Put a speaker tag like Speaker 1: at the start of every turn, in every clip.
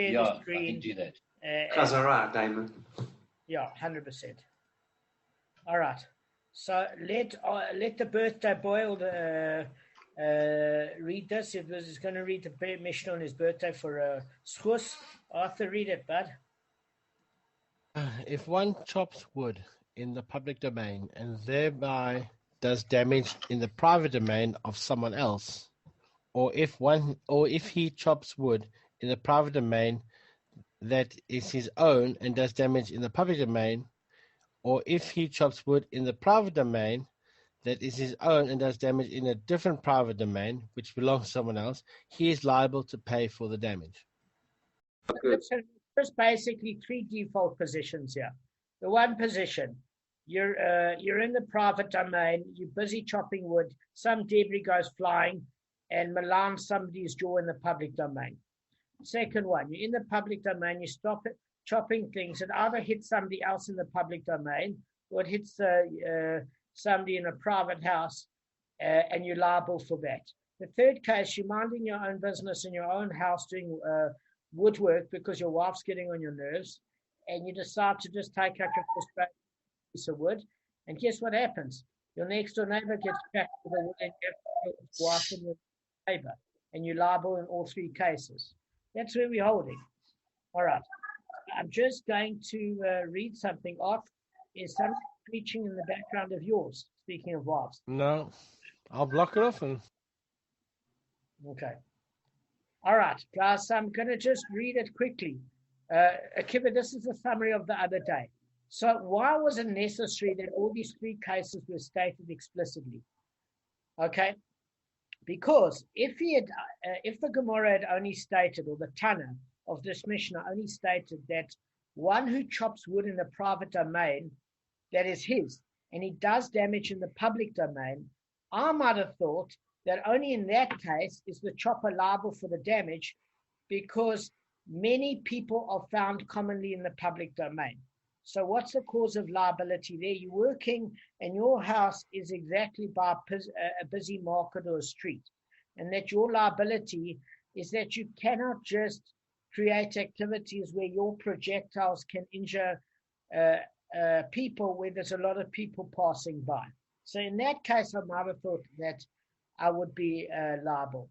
Speaker 1: share the screen.
Speaker 2: I can do that.
Speaker 3: Chazara, Damon.
Speaker 1: Yeah, 100%. All right. So let the birthday boy read this. If he's going to read the Mishnah on his birthday for schus, Arthur, read it, bud.
Speaker 4: If one chops wood in the public domain and thereby does damage in the private domain of someone else, or if he chops wood in the private domain that is his own and does damage in the public domain, or if he chops wood in the private domain that is his own and does damage in a different private domain which belongs to someone else, he is liable to pay for the damage.
Speaker 1: Listen, there's basically three default positions here. The one position, you're in the private domain, you're busy chopping wood, some debris goes flying and malams somebody's jaw in the public domain. Second one, you're in the public domain, you stop it, chopping things, it either hits somebody else in the public domain or it hits somebody in a private house and you're liable for that. The third case, you're minding your own business in your own house doing woodwork because your wife's getting on your nerves and you decide to just take out your first piece of wood and guess what happens? Your next door neighbor gets cracked with a wood and you have to your wife and your neighbor and you're liable in all three cases. That's where we're holding. All right. I'm just going to read something off. Is something preaching in the background of yours, speaking of wives?
Speaker 4: No, I'll block it off.
Speaker 1: Okay. All right, guys, so I'm going to just read it quickly. Akiva, this is a summary of the other day. So why was it necessary that all these three cases were stated explicitly? Okay. Because if the Gemara had only stated, or the Tana of this Mishnah only stated that one who chops wood in the private domain, that is his, and he does damage in the public domain, I might have thought that only in that case is the chopper liable for the damage because many people are found commonly in the public domain. So what's the cause of liability there? You're working and your house is exactly by a busy market or a street. And that your liability is that you cannot just create activities where your projectiles can injure people where there's a lot of people passing by. So in that case, I might have thought that I would be liable.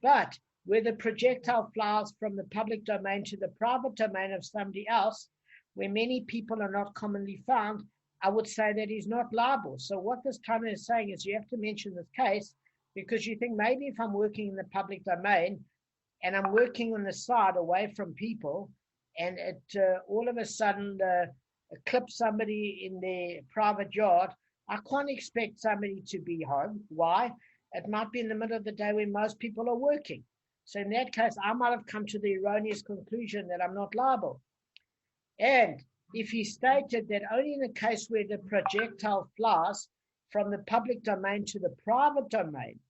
Speaker 1: But where the projectile flies from the public domain to the private domain of somebody else, where many people are not commonly found, I would say that he's not liable. So what this Tana is saying is you have to mention this case because you think maybe if I'm working in the public domain and I'm working on the side away from people and it all of a sudden clips somebody in their private yard, I can't expect somebody to be home. Why? It might be in the middle of the day when most people are working. So in that case, I might have come to the erroneous conclusion that I'm not liable. And if he stated that only in a case where the projectile flies from the public domain to the private domain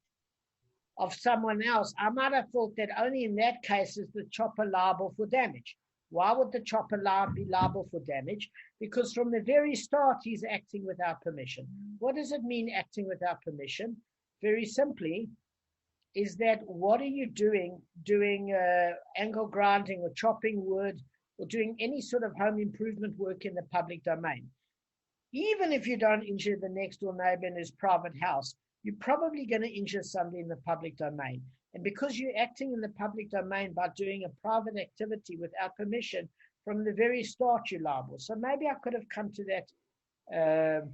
Speaker 1: of someone else, I might have thought that only in that case is the chopper liable for damage. Why would the chopper be liable for damage? Because from the very start, he's acting without permission. What does it mean, acting without permission? Very simply, is that what are you doing angle grinding or chopping wood or doing any sort of home improvement work in the public domain? Even if you don't injure the next door neighbor in his private house, you're probably going to injure somebody in the public domain. And because you're acting in the public domain by doing a private activity without permission, from the very start, you're liable. So maybe I could have come to that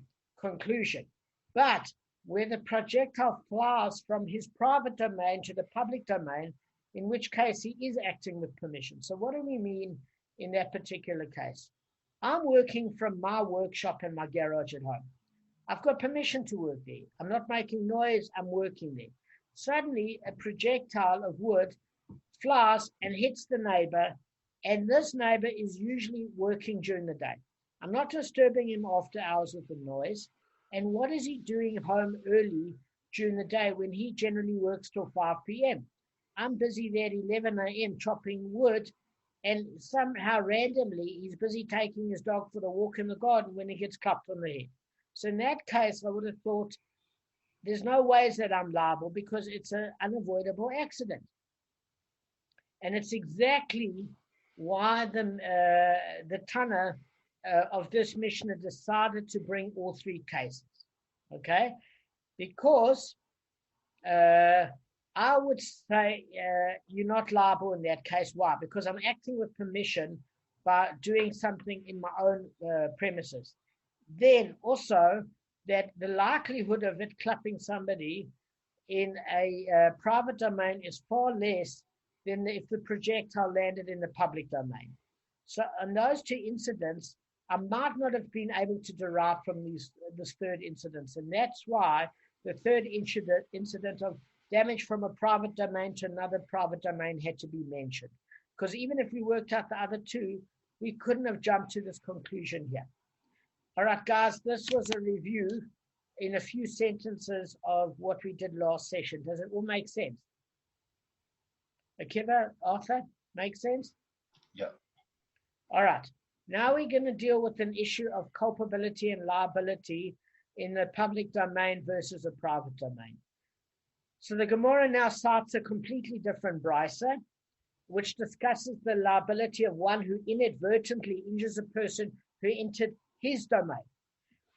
Speaker 1: conclusion. But where the projectile flies from his private domain to the public domain, in which case he is acting with permission. So what do we mean in that particular case? I'm working from my workshop in my garage at home. I've got permission to work there. I'm not making noise, I'm working there. Suddenly, a projectile of wood flies and hits the neighbor, and this neighbor is usually working during the day. I'm not disturbing him after hours with the noise. And what is he doing home early during the day when he generally works till 5 p.m.? I'm busy there at 11 a.m. chopping wood, and somehow randomly he's busy taking his dog for the walk in the garden when he gets clapped on the head. So in that case, I would have thought there's no ways that I'm liable because it's an unavoidable accident. And it's exactly why the Tana of this Mishnah decided to bring all three cases. Okay, because I would say you're not liable in that case. Why? Because I'm acting with permission by doing something in my own premises. Then also that the likelihood of it clapping somebody in a private domain is far less than if the projectile landed in the public domain. So on those two incidents, I might not have been able to derive from this third incident. And that's why the third incident of damage from a private domain to another private domain had to be mentioned. Because even if we worked out the other two, we couldn't have jumped to this conclusion here. All right, guys, this was a review in a few sentences of what we did last session. Does it all make sense? Akiva, Arthur, make sense?
Speaker 2: Yeah.
Speaker 1: All right. Now we're going to deal with an issue of culpability and liability in the public domain versus a private domain. So the Gemara now cites a completely different brisa, which discusses the liability of one who inadvertently injures a person who entered his domain.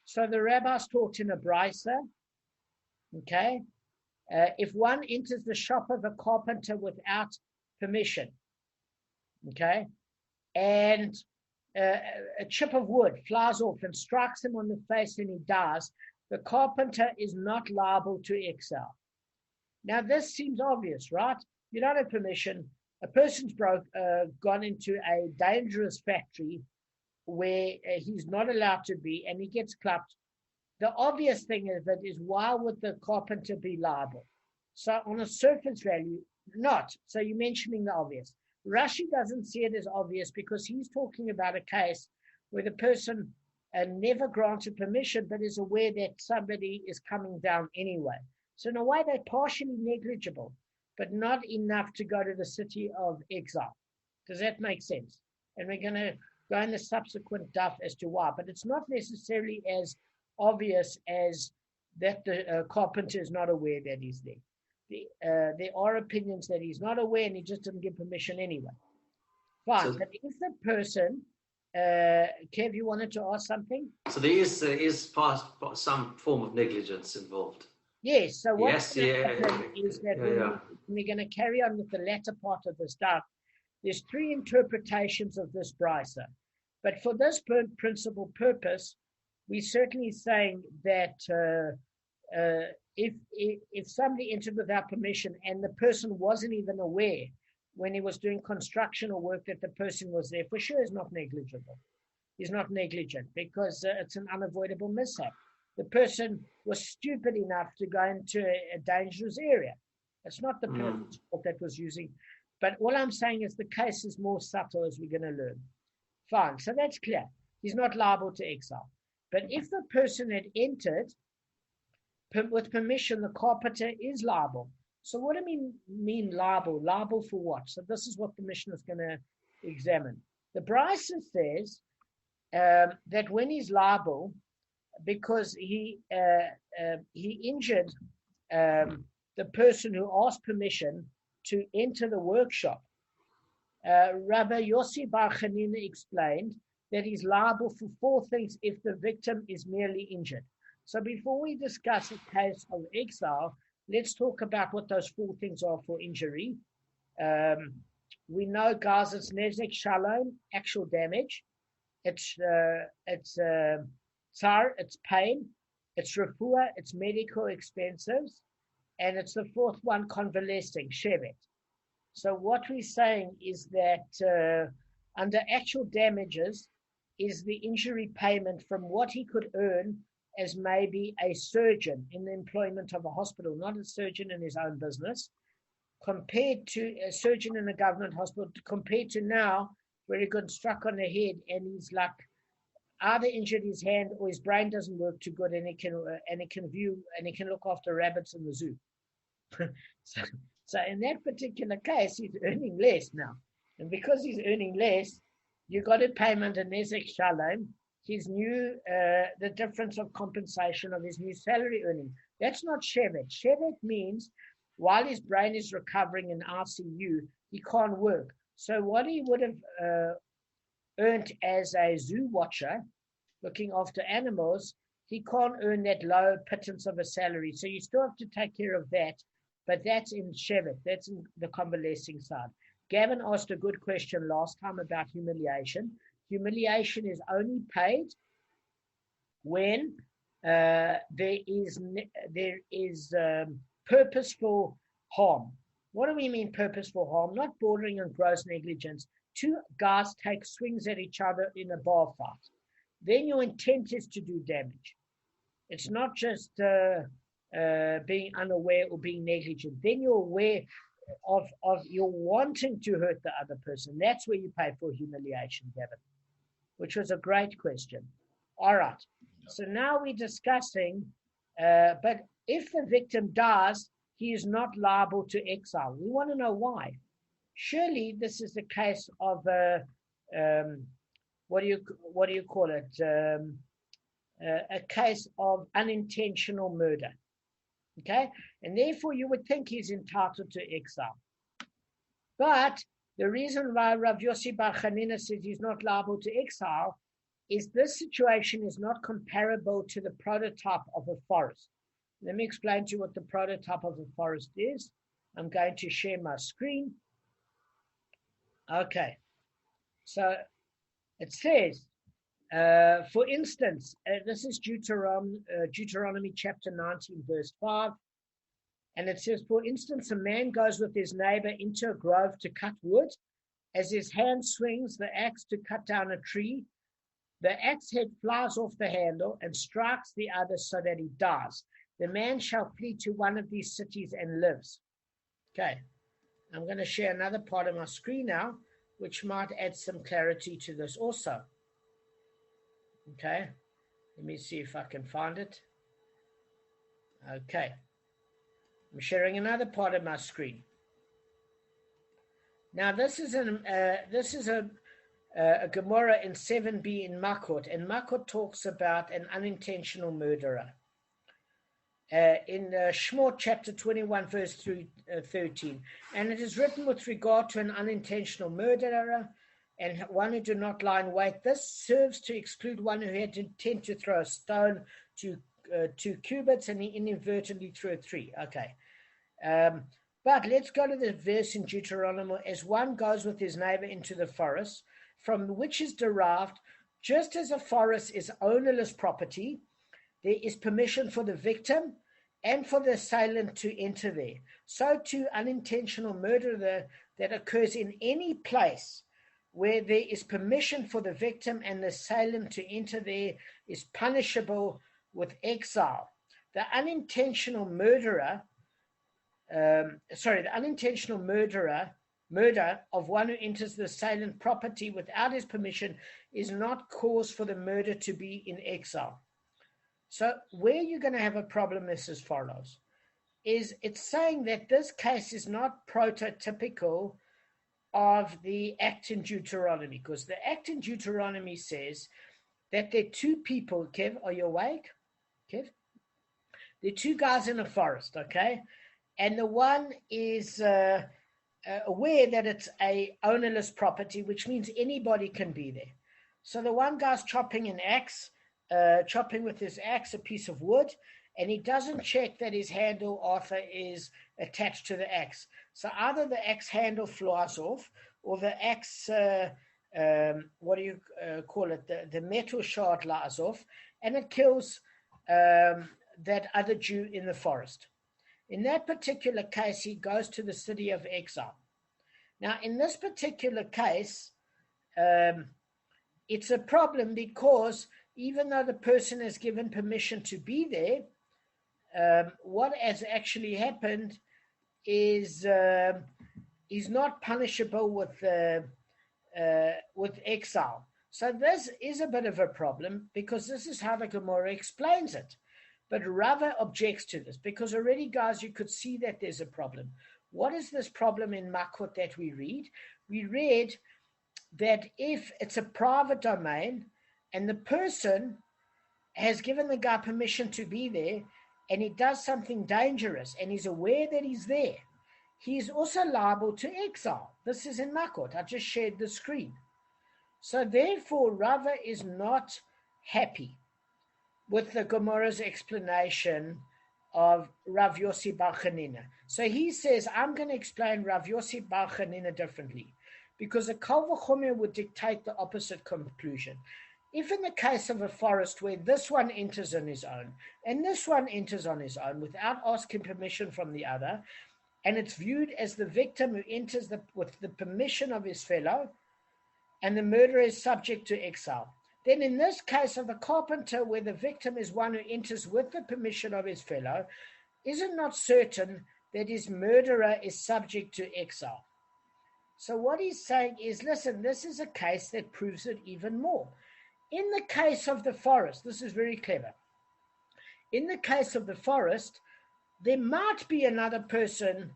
Speaker 1: So the rabbis taught in a brisa, okay, if one enters the shop of a carpenter without permission, okay, and a chip of wood flies off and strikes him on the face and he dies, the carpenter is not liable to exile. Now, this seems obvious, right? You don't have permission. A person's gone into a dangerous factory where he's not allowed to be, and he gets clapped. The obvious thing is why would the carpenter be liable? So on a surface value, not. So you're mentioning the obvious. Rashi doesn't see it as obvious because he's talking about a case where the person never granted permission but is aware that somebody is coming down anyway. So in a way, they're partially negligible, but not enough to go to the city of exile. Does that make sense? And we're going to go in the subsequent daf as to why, but it's not necessarily as obvious as that the carpenter is not aware that he's there. There are opinions that he's not aware and he just didn't give permission anyway. Fine, so, but if the person, Kev, you wanted to ask something?
Speaker 3: So there is some form of negligence involved.
Speaker 1: Yes, so what is that we're going to carry on with the latter part of the stuff. There's three interpretations of this brisa, but for this principal purpose, we're certainly saying that if somebody entered without permission and the person wasn't even aware when he was doing construction or work that the person was there, for sure is not negligible. He's not negligent because it's an unavoidable mishap. The person was stupid enough to go into a dangerous area. It's not the person's fault that was using. But all I'm saying is the case is more subtle as we're going to learn. Fine, so that's clear. He's not liable to exile. But if the person had entered with permission, the carpenter is liable. So what do we mean liable? Liable for what? So this is what the Mishnah is going to examine. The Brisa says that when he's liable, because he injured the person who asked permission to enter the workshop. Rabbi Yossi Bar Chanina explained that he's liable for four things if the victim is merely injured. So before we discuss a case of exile, let's talk about what those four things are for injury. We know, guys, it's nezek shalom, actual damage. It's tsar, it's pain. It's refuah, it's medical expenses. And it's the fourth one, convalescing, shevet. So what we're saying is that under actual damages is the injury payment from what he could earn as maybe a surgeon in the employment of a hospital, not a surgeon in his own business, compared to a surgeon in a government hospital, compared to now where he got struck on the head and he's like either injured his hand or his brain doesn't work too good and he can view and he can look after rabbits in the zoo. So in that particular case, he's earning less now. And because he's earning less, you got to pay him under Nezek Shalom, his new, the difference of compensation of his new salary earning. That's not Shevet. Shevet means while his brain is recovering in ICU, he can't work. So what he would have earned as a zoo watcher, looking after animals, he can't earn that low pittance of a salary. So you still have to take care of that, but that's in Shevet, that's in the convalescing side. Gavin asked a good question last time about humiliation. Humiliation is only paid when there is purposeful harm. What do we mean purposeful harm? Not bordering on gross negligence. Two guys take swings at each other in a bar fight. Then your intent is to do damage. It's not just being unaware or being negligent. Then you're aware of you're wanting to hurt the other person. That's where you pay for humiliation, Gavin, which was a great question. All right. So now we're discussing, but if the victim dies, he is not liable to exile. We want to know why. Surely this is the case of what do you call it? A case of unintentional murder. Okay, and therefore you would think he's entitled to exile. But the reason why Rav Yossi Bar Chanina says he's not liable to exile is this situation is not comparable to the prototype of a forest. Let me explain to you what the prototype of a forest is. I'm going to share my screen. Okay, so it says, for instance, this is Deuteronomy chapter 19, verse 5. And it says, for instance, a man goes with his neighbor into a grove to cut wood. As his hand swings the axe to cut down a tree, the axe head flies off the handle and strikes the other so that he dies. The man shall flee to one of these cities and lives. Okay, I'm going to share another part of my screen now, which might add some clarity to this also. Okay, let me see if I can find it. Okay, I'm sharing another part of my screen. Now this is a Gemara in 7b in Makot, and Makot talks about an unintentional murderer. In Shmot chapter 21 verse 13, and it is written with regard to an unintentional murderer and one who did not lie in wait. This serves to exclude one who had intent to throw a stone to 2 cubits and he inadvertently threw a 3. Okay. But let's go to the verse in Deuteronomy. As one goes with his neighbor into the forest, from which is derived, just as a forest is ownerless property, there is permission for the victim and for the assailant to enter there. So too, unintentional murder that occurs in any place where there is permission for the victim and the assailant to enter there is punishable with exile. The unintentional murder of one who enters the assailant property without his permission is not cause for the murder to be in exile. So where you're going to have a problem is as follows. It's saying that this case is not prototypical of the act in Deuteronomy, because the act in Deuteronomy says that there are two people. Kev, are you awake? Kev? There are two guys in a forest, okay? And the one is aware that it's a ownerless property, which means anybody can be there. So the one guy's chopping with his axe a piece of wood, and he doesn't check that his handle, Arthur, is attached to the axe. So either the axe handle flies off, or the axe, the metal shard lies off, and it kills that other Jew in the forest. In that particular case, he goes to the city of exile. Now, in this particular case, it's a problem because even though the person has given permission to be there, what has actually happened is not punishable with exile. So this is a bit of a problem because this is how the Gemara explains it. But Rava objects to this because already, guys, you could see that there's a problem. What is this problem in Makot that we read? We read that if it's a private domain and the person has given the guy permission to be there and he does something dangerous and he's aware that he's there he is also liable to exile. This is in Makot. I just shared the screen. So therefore, Rava is not happy with the Gemara's explanation of Rav Yossi Bar Chanina. So he says, I'm going to explain Rav Yossi Bar Chanina differently, because a Kal V'chomer would dictate the opposite conclusion. If in the case of a forest where this one enters on his own and this one enters on his own without asking permission from the other, and it's viewed as the victim who enters with the permission of his fellow, and the murderer is subject to exile, then in this case of the carpenter, where the victim is one who enters with the permission of his fellow, is it not certain that his murderer is subject to exile? So what he's saying is, listen, this is a case that proves it even more. In the case of the forest, this is very clever. In the case of the forest, there might be another person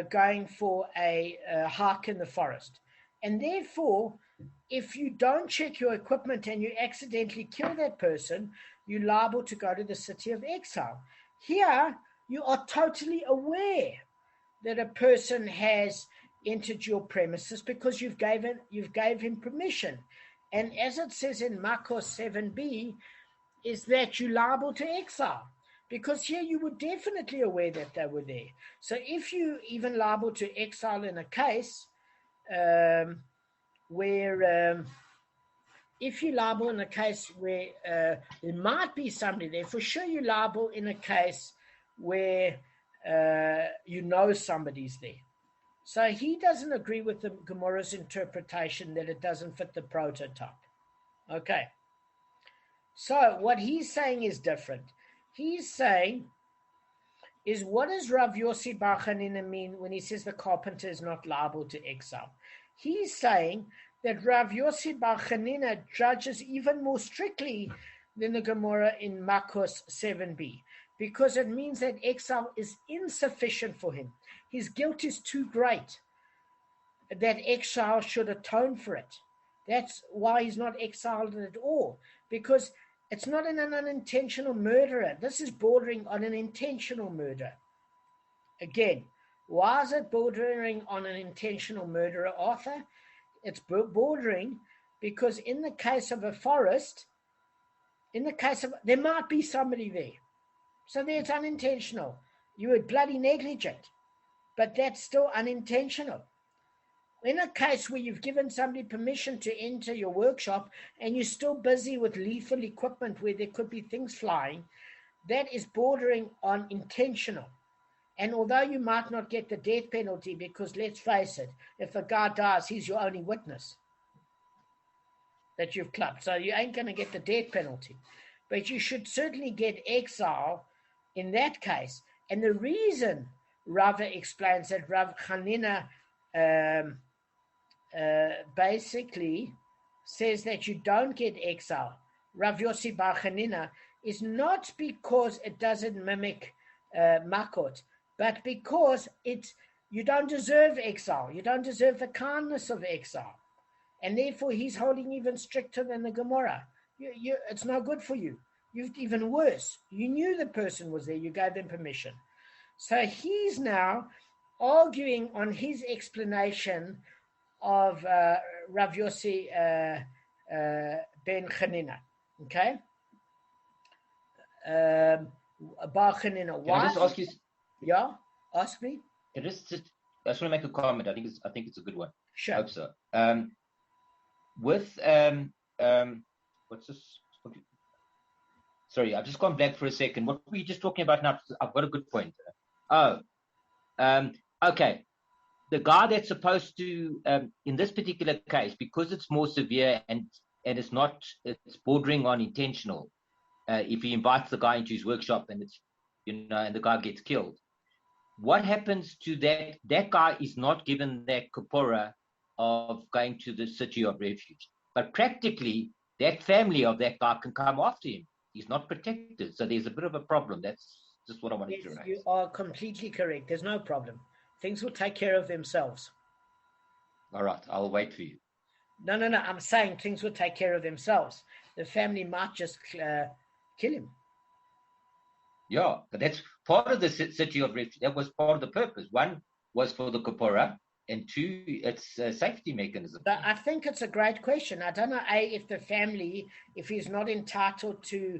Speaker 1: going for a hike in the forest. And therefore, if you don't check your equipment and you accidentally kill that person, you're liable to go to the city of exile. Here, you are totally aware that a person has entered your premises because you've gave him permission. And as it says in Makos 7b, is that you're liable to exile. Because here you were definitely aware that they were there. So if you even liable to exile in a case where if you're liable in a case where there might be somebody there, for sure you're liable in a case where you know somebody's there. So he doesn't agree with the Gemara's interpretation that it doesn't fit the prototype. Okay. So what he's saying is different. He's saying is, what does Rav Yossi Bar Chanina mean when he says the carpenter is not liable to exile? He's saying that Rav Yossi Bar Chanina judges even more strictly than the Gemara in Makos 7b, because it means that exile is insufficient for him. His guilt is too great that exile should atone for it. That's why he's not exiled at all, because it's not an unintentional murderer. This is bordering on an intentional murder. Again, why is it bordering on an intentional murderer, Arthur? It's bordering because in the case of a forest, there might be somebody there. So there it's unintentional. You were bloody negligent, but that's still unintentional. In a case where you've given somebody permission to enter your workshop and you're still busy with lethal equipment where there could be things flying, that is bordering on intentional. And although you might not get the death penalty, because let's face it, if a guy dies, he's your only witness that you've clubbed. So you ain't going to get the death penalty. But you should certainly get exile in that case. And the reason Rava explains that Rav Chanina basically says that you don't get exile, Rav Yossi Bar Chanina, is not because it doesn't mimic Makot, but because you don't deserve exile. You don't deserve the kindness of exile. And therefore he's holding even stricter than the Gemara. It's no good for you. You've even worse. You knew the person was there. You gave them permission. So he's now arguing on his explanation of Rav Yossi ben Chanina. Okay? Bar Chanina.
Speaker 2: Can I just ask you?
Speaker 1: Yeah? Ask me?
Speaker 2: I just want to make a comment. I think it's a good one.
Speaker 1: Sure.
Speaker 2: I hope so. With what's this? Sorry, I've just gone blank for a second. What were you just talking about now? I've got a good point. Okay. The guy that's supposed to, in this particular case, because it's more severe and it's bordering on intentional. If he invites the guy into his workshop and and the guy gets killed, what happens to that? That guy is not given that kapora of going to the city of refuge, but practically that family of that guy can come after him. He's not protected, so there's a bit of a problem. That's just what I wanted to raise.
Speaker 1: You are completely correct. There's no problem. Things will take care of themselves.
Speaker 2: All right, I'll wait for you.
Speaker 1: No. I'm saying things will take care of themselves. The family might just kill him.
Speaker 2: Yeah, but that's part of the city of refuge. That was part of the purpose. One was for the kapora, and 2, it's a safety mechanism.
Speaker 1: I think it's a great question. I don't know, if the family, if he's not entitled to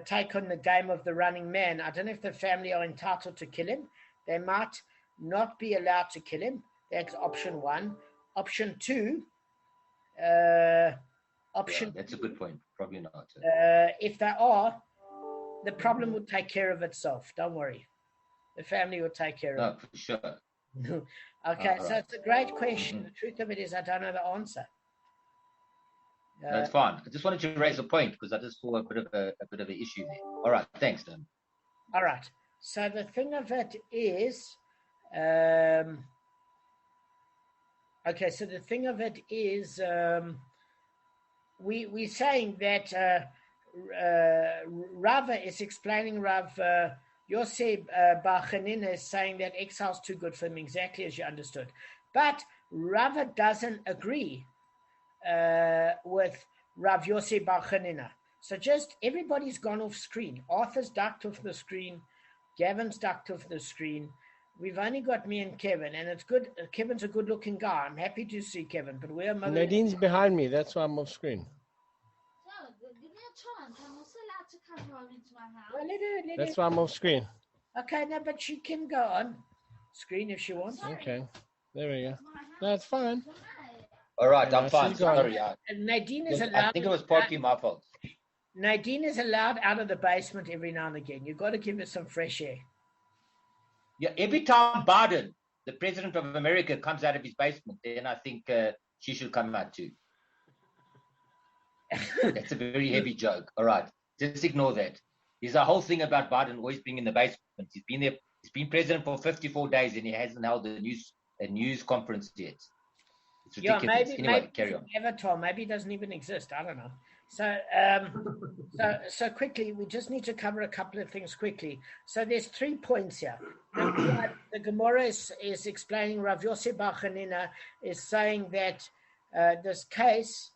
Speaker 1: take on the game of the running man, I don't know if the family are entitled to kill him. They might not be allowed to kill him. That's option 1. Option 2,
Speaker 2: That's a good point. Probably not.
Speaker 1: if they are, the problem will take care of itself. Don't worry. The family will take care of it.
Speaker 2: No, for sure.
Speaker 1: Okay, so
Speaker 2: right.
Speaker 1: it's a great question. The truth of it is, I don't know the answer.
Speaker 2: That's fine. I just wanted to raise a point because I just saw a bit of an issue there. All right, thanks, Dan.
Speaker 1: All right. So the thing of it is, okay. So the thing of it is, we're saying that Rava is explaining Rav Yosef Bar Chanina is saying that exile is too good for him, exactly as you understood. But Rava doesn't agree with Rav Yosef Bar Chanina. So just everybody's gone off screen. Arthur's ducked off the screen. Gavin's ducked off the screen. We've only got me and Kevin, and it's good. Kevin's a good-looking guy. I'm happy to see Kevin, but we're
Speaker 4: Nadine's behind me. That's why I'm off screen.
Speaker 5: Give me a chance. I'm also allowed to come home into my house.
Speaker 1: Well,
Speaker 4: That's why I'm off screen.
Speaker 1: Okay, no, but she can go on screen if she wants.
Speaker 4: Okay, there we go. That's fine.
Speaker 2: All right, I'm fine.
Speaker 4: she's gone.
Speaker 2: Sorry,
Speaker 1: And Nadine is
Speaker 2: I
Speaker 1: allowed.
Speaker 2: think it was partly my fault.
Speaker 1: Nadine is allowed out of the basement every now and again. You've got to give her some fresh air.
Speaker 2: Yeah, every time Biden, the president of America, comes out of his basement, then I think she should come out too. That's a very heavy joke. All right, just ignore that. There's a whole thing about Biden always being in the basement. He's been there. He's been president for 54 days, and he hasn't held a news conference yet. It's ridiculous.
Speaker 1: Maybe
Speaker 2: Anyway, carry on.
Speaker 1: Avatar, maybe it doesn't even exist. I don't know. So, so quickly, we just need to cover a couple of things quickly. So there's 3 points here. The Gemara is explaining, Rav Yosef Bar Chanina is saying that this case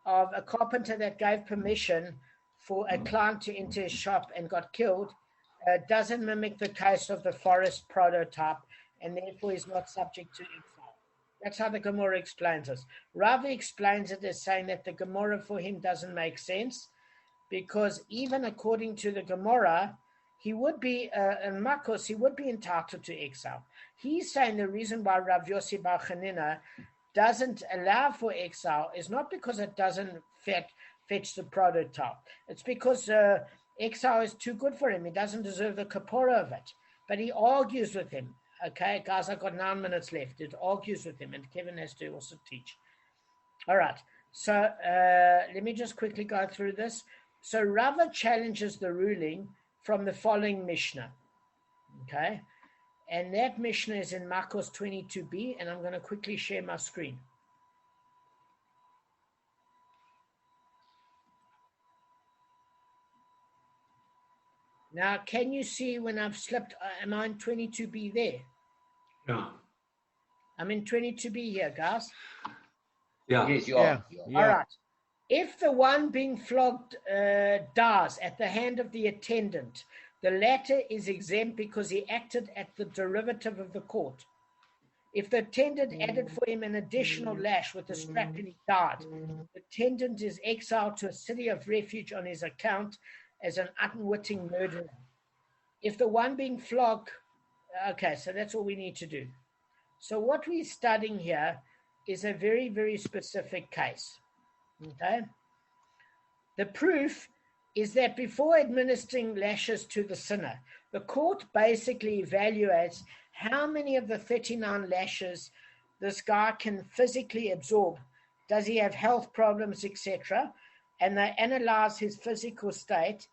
Speaker 1: of a carpenter that gave permission for a client to enter his shop and got killed doesn't mimic the case of the forest prototype, and therefore is not subject to exile. That's how the Gemara explains this. Ravi explains it as saying that the Gemara for him doesn't make sense, because even according to the Gemara, he would be, in Makos, he would be entitled to exile. He's saying the reason why Rav Yossi Bar Chanina doesn't allow for exile is not because it doesn't fetch the prototype. It's because exile is too good for him. He doesn't deserve the kapora of it. But he argues with him. Okay, guys, I've got 9 minutes left. It argues with him, and Kevin has to also teach. All right, so let me just quickly go through this. So Rava challenges the ruling from the following Mishnah. Okay, and that Mishnah is in Makos 22b, and I'm going to quickly share my screen. Now, can you see when I've slipped? Am I in 22b there?
Speaker 3: Yeah.
Speaker 1: I'm in 22b here, guys.
Speaker 3: Yeah.
Speaker 2: Yes, you are.
Speaker 4: Yeah.
Speaker 1: All right. If the one being flogged dies at the hand of the attendant, the latter is exempt because he acted at the derivative of the court. If the attendant added for him an additional lash with a strap and he died, the attendant is exiled to a city of refuge on his account as an unwitting murderer. If the one being flogged, okay, so that's all we need to do. So what we're studying here is a very, very specific case. Okay? The proof is that before administering lashes to the sinner, the court basically evaluates how many of the 39 lashes this guy can physically absorb. Does he have health problems, etc.? And they analyze his physical state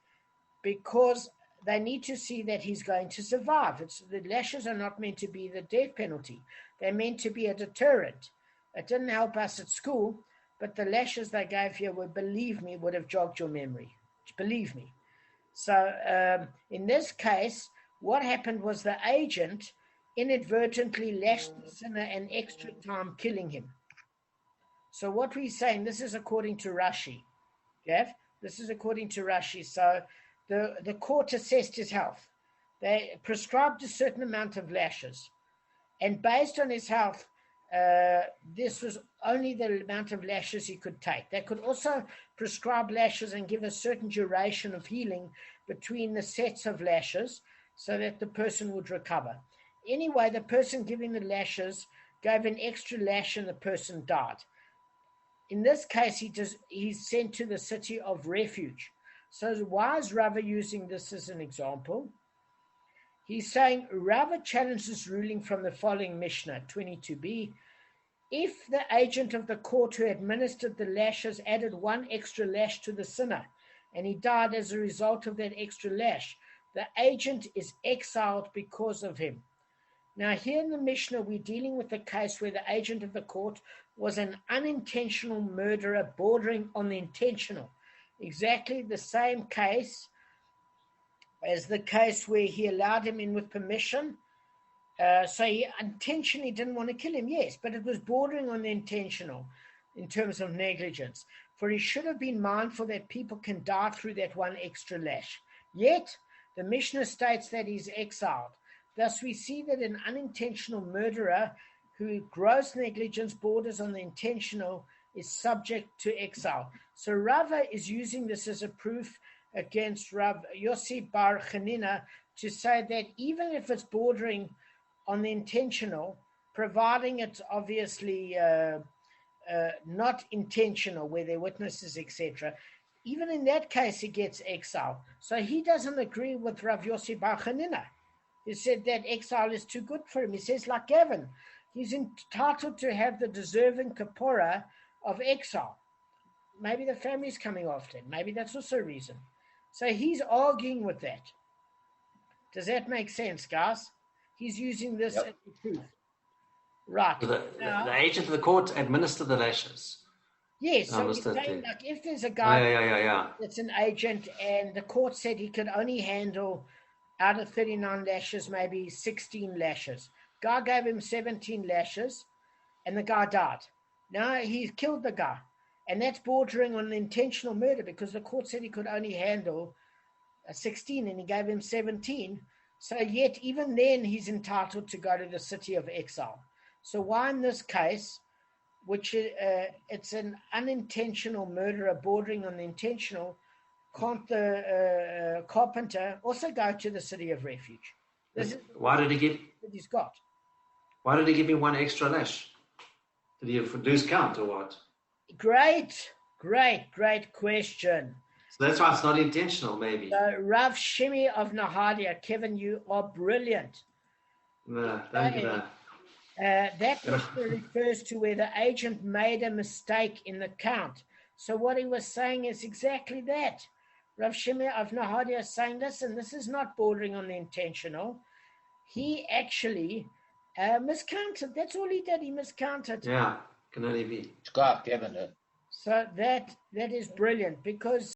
Speaker 1: because they need to see that he's going to survive. The lashes are not meant to be the death penalty. They're meant to be a deterrent. It didn't help us at school, but the lashes they gave here would, believe me, would have jogged your memory. Believe me. So in this case, what happened was the agent inadvertently lashed the sinner an extra time, killing him. So what we're saying, this is according to Rashi. Jeff, this is according to Rashi. So the court assessed his health. They prescribed a certain amount of lashes. And based on his health, this was only the amount of lashes he could take. They could also prescribe lashes and give a certain duration of healing between the sets of lashes so that the person would recover. Anyway, the person giving the lashes gave an extra lash and the person died. In this case, he's sent to the city of refuge. So why is Rava using this as an example? He's saying Rava challenges ruling from the following Mishnah, 22b. If the agent of the court who administered the lashes added one extra lash to the sinner, and he died as a result of that extra lash, the agent is exiled because of him. Now, here in the Mishnah, we're dealing with a case where the agent of the court was an unintentional murderer bordering on the intentional. Exactly the same case as the case where he allowed him in with permission. So he intentionally didn't want to kill him, yes, but it was bordering on the intentional in terms of negligence. For he should have been mindful that people can die through that one extra lash. Yet, the Mishnah states that he's exiled. Thus, we see that an unintentional murderer who gross negligence borders on the intentional is subject to exile. So Rava is using this as a proof against Rav Yossi Bar Chanina to say that even if it's bordering on the intentional, providing it's obviously not intentional, where there are witnesses, etc., even in that case, he gets exile. So he doesn't agree with Rav Yossi Bar Chanina. He said that exile is too good for him. He says, like Gavin, he's entitled to have the deserving kapora of exile. Maybe the family's coming after him. Maybe that's also a reason. So he's arguing with that. Does that make sense, guys? He's using this as proof. Right.
Speaker 3: So the agent of the court administered the lashes.
Speaker 1: Yes, so he's saying, like, if there's a guy that's an agent and the court said he could only handle out of 39 lashes, maybe 16 lashes. Guy gave him 17 lashes and the guy died. Now he's killed the guy. And that's bordering on intentional murder because the court said he could only handle 16 and he gave him 17. So yet even then he's entitled to go to the city of exile. So why in this case, which it's an unintentional murderer bordering on the intentional, can't the carpenter also go to the city of refuge?
Speaker 3: Why did he give?
Speaker 1: That he's got.
Speaker 3: Why did he give me one extra lash? Did he lose count or what?
Speaker 1: Great question.
Speaker 3: So that's why it's not intentional, maybe.
Speaker 1: So Rav Shimi of Nahadia, Kevin, you are brilliant.
Speaker 3: No, thank you.
Speaker 1: That refers to where the agent made a mistake in the count. So what he was saying is exactly that. Rav Shimei of Nahadia is saying, listen, this is not bordering on the intentional. He actually miscounted. That's all he did. He miscounted.
Speaker 3: Yeah, can only be.
Speaker 2: Scott, Kevin.
Speaker 1: So that is brilliant because